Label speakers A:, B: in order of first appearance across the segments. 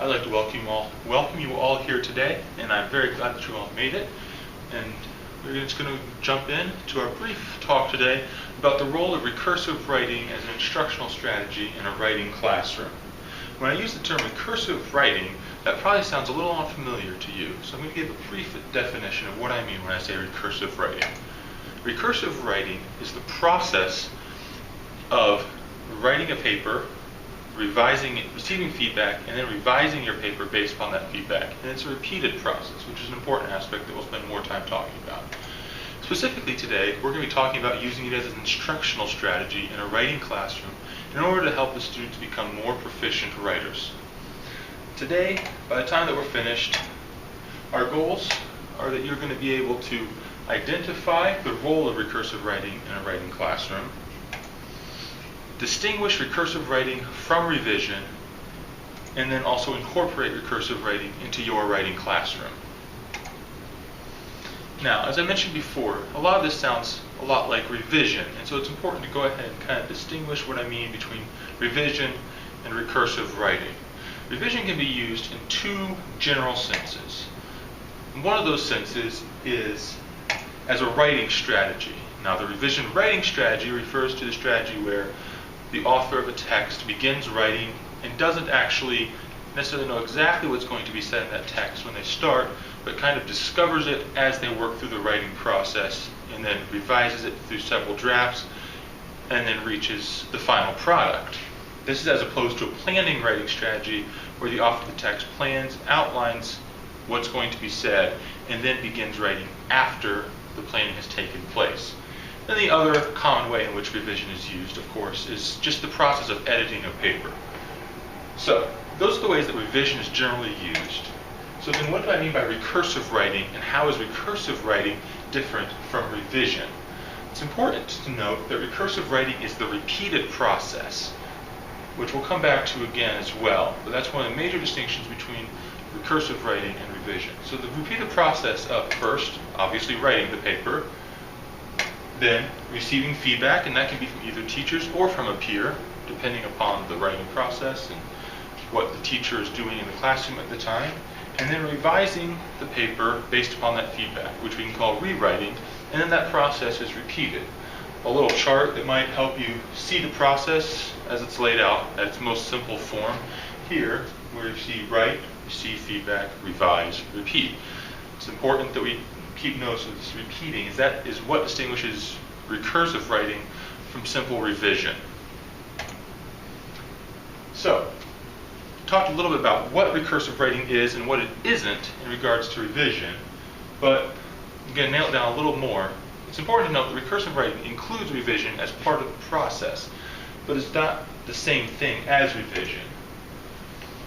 A: I'd like to welcome you all here today, and I'm very glad that you all made it. And we're just going to jump in to our brief talk today about the role of recursive writing as an instructional strategy in a writing classroom. When I use the term recursive writing, that probably sounds a little unfamiliar to you, so I'm going to give a brief definition of what I mean when I say recursive writing. Recursive writing is the process of writing a paper, revising it, receiving feedback, and then revising your paper based upon that feedback. And it's a repeated process, which is an important aspect that we'll spend more time talking about. Specifically today, we're going to be talking about using it as an instructional strategy in a writing classroom in order to help the students become more proficient writers. Today, by the time that we're finished, our goals are that you're going to be able to identify the role of recursive writing in a writing classroom, distinguish recursive writing from revision, and then also incorporate recursive writing into your writing classroom. Now, as I mentioned before, a lot of this sounds a lot like revision, and so it's important to go ahead and kind of distinguish what I mean between revision and recursive writing. Revision can be used in two general senses. One of those senses is as a writing strategy. Now, the revision writing strategy refers to the strategy where the author of a text begins writing and doesn't actually necessarily know exactly what's going to be said in that text when they start, but kind of discovers it as they work through the writing process and then revises it through several drafts and then reaches the final product. This is as opposed to a planning writing strategy where the author of the text plans, outlines what's going to be said, and then begins writing after the planning has taken place. Then the other common way in which revision is used, of course, is just the process of editing a paper. So, those are the ways that revision is generally used. So then what do I mean by recursive writing, and how is recursive writing different from revision? It's important to note that recursive writing is the repeated process, which we'll come back to again as well. But that's one of the major distinctions between recursive writing and revision. So the repeated process of first, obviously writing the paper, then receiving feedback, and that can be from either teachers or from a peer, depending upon the writing process and what the teacher is doing in the classroom at the time, and then revising the paper based upon that feedback, which we can call rewriting, and then that process is repeated. A little chart that might help you see the process as it's laid out at its most simple form here, where you see write, receive feedback, revise, repeat. It's important that we keep notes of this repeating, as that is what distinguishes recursive writing from simple revision. So, talked a little bit about what recursive writing is and what it isn't in regards to revision, but I'm going to nail it down a little more. It's important to note that recursive writing includes revision as part of the process, but it's not the same thing as revision.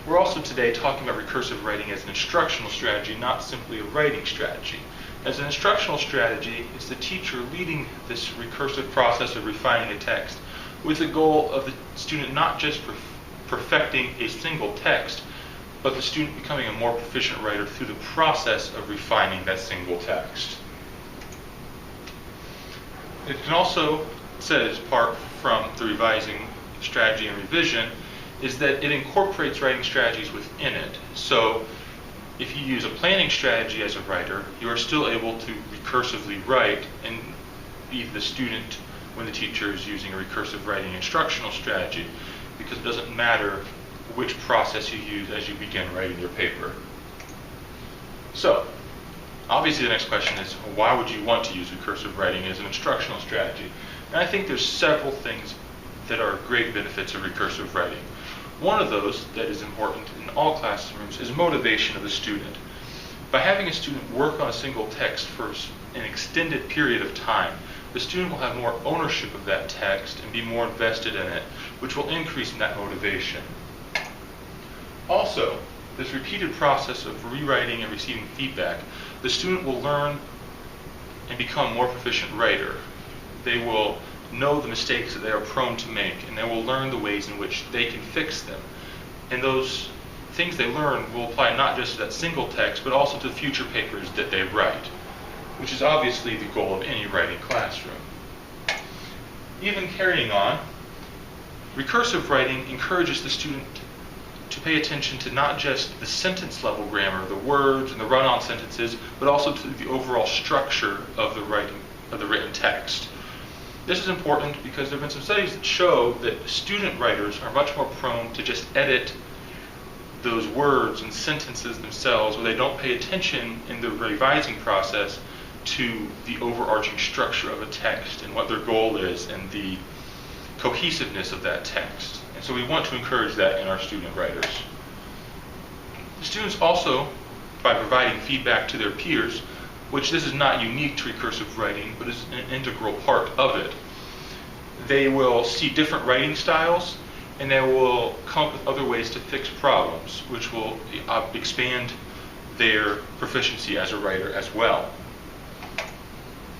A: We're also today talking about recursive writing as an instructional strategy, not simply a writing strategy. As an instructional strategy, it's the teacher leading this recursive process of refining a text with the goal of the student not just perfecting a single text, but the student becoming a more proficient writer through the process of refining that single text. It can also set as apart from the revising strategy and revision is that it incorporates writing strategies within it. So if you use a planning strategy as a writer, you are still able to recursively write and be the student when the teacher is using a recursive writing instructional strategy, because it doesn't matter which process you use as you begin writing your paper. So, obviously the next question is, why would you want to use recursive writing as an instructional strategy? And I think there's several things that are great benefits of recursive writing. One of those that is important in all classrooms is motivation of the student. By having a student work on a single text for an extended period of time, the student will have more ownership of that text and be more invested in it, which will increase that motivation. Also, this repeated process of rewriting and receiving feedback, the student will learn and become a more proficient writer. They will know the mistakes that they are prone to make, and they will learn the ways in which they can fix them. And those things they learn will apply not just to that single text, but also to future papers that they write, which is obviously the goal of any writing classroom. Even carrying on, recursive writing encourages the student to to pay attention to not just the sentence level grammar, the words and the run-on sentences, but also to the overall structure of the written text. This is important because there have been some studies that show that student writers are much more prone to just edit those words and sentences themselves, or they don't pay attention in the revising process to the overarching structure of a text and what their goal is and the cohesiveness of that text. And so we want to encourage that in our student writers. The students also, by providing feedback to their peers, which this is not unique to recursive writing, but is an integral part of it, they will see different writing styles, and they will come up with other ways to fix problems, which will expand their proficiency as a writer as well.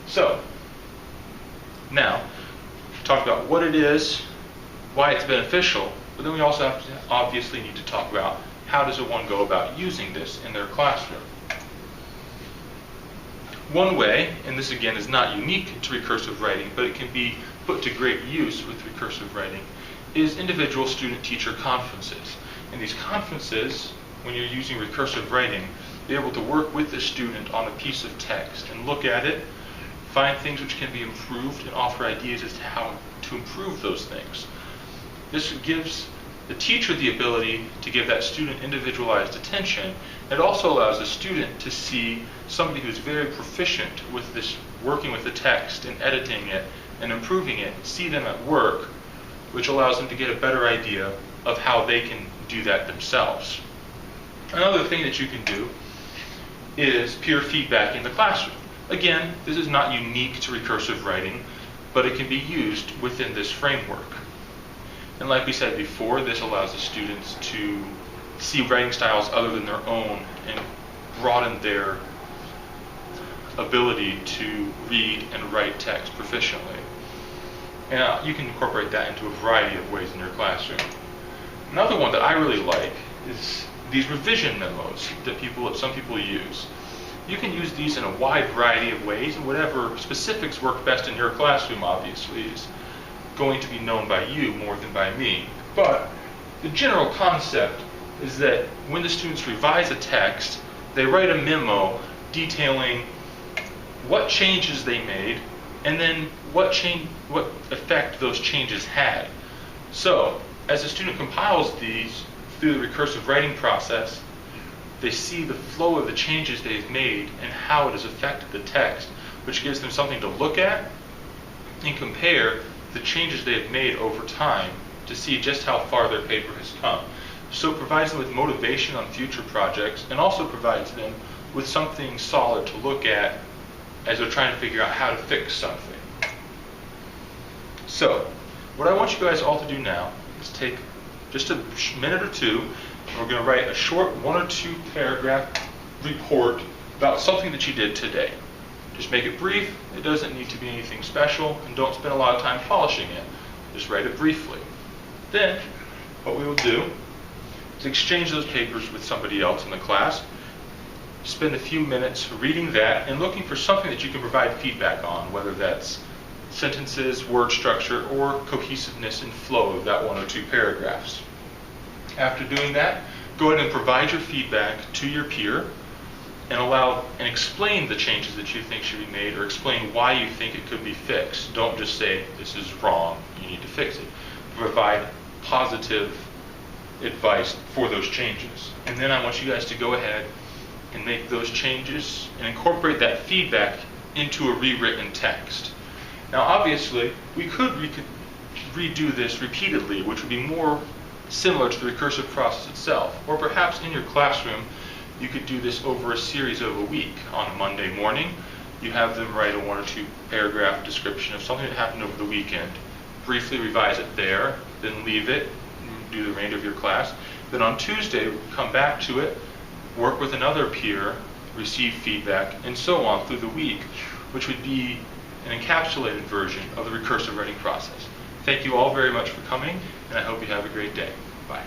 A: So, now, talk about what it is, why it's beneficial, but then we also have to obviously need to talk about how does one go about using this in their classroom. One way, and this again is not unique to recursive writing, but it can be put to great use with recursive writing, is individual student-teacher conferences. In these conferences, when you're using recursive writing, you're able to work with the student on a piece of text and look at it, find things which can be improved, and offer ideas as to how to improve those things. This gives the teacher the ability to give that student individualized attention. It also allows the student to see somebody who's very proficient with this, working with the text and editing it and improving it, see them at work, which allows them to get a better idea of how they can do that themselves. Another thing that you can do is peer feedback in the classroom. Again, this is not unique to recursive writing, but it can be used within this framework. And like we said before, this allows the students to see writing styles other than their own and broaden their ability to read and write text proficiently. And you can incorporate that into a variety of ways in your classroom. Another one that I really like is these revision memos that some people use. You can use these in a wide variety of ways, and whatever specifics work best in your classroom, obviously, is going to be known by you more than by me. But the general concept is that when the students revise a text, they write a memo detailing what changes they made and then what effect those changes had. So, as the student compiles these through the recursive writing process, they see the flow of the changes they've made and how it has affected the text, which gives them something to look at and compare the changes they have made over time to see just how far their paper has come. So it provides them with motivation on future projects and also provides them with something solid to look at as they're trying to figure out how to fix something. So, what I want you guys all to do now is take just a minute or two, and we're going to write a short 1 or 2 paragraph report about something that you did today. Just make it brief. It doesn't need to be anything special, and don't spend a lot of time polishing it. Just write it briefly. Then, what we will do is exchange those papers with somebody else in the class. Spend a few minutes reading that and looking for something that you can provide feedback on, whether that's sentences, word structure, or cohesiveness and flow of that 1 or 2 paragraphs. After doing that, go ahead and provide your feedback to your peer and explain the changes that you think should be made, or explain why you think it could be fixed. Don't just say, this is wrong, you need to fix it. Provide positive advice for those changes. And then I want you guys to go ahead and make those changes and incorporate that feedback into a rewritten text. Now obviously, we could redo this repeatedly, which would be more similar to the recursive process itself. Or perhaps in your classroom, you could do this over a series of a week. On a Monday morning, you have them write a 1 or 2 paragraph description of something that happened over the weekend. Briefly revise it there, then leave it, and do the remainder of your class. Then on Tuesday, come back to it, work with another peer, receive feedback, and so on through the week, which would be an encapsulated version of the recursive writing process. Thank you all very much for coming, and I hope you have a great day. Bye.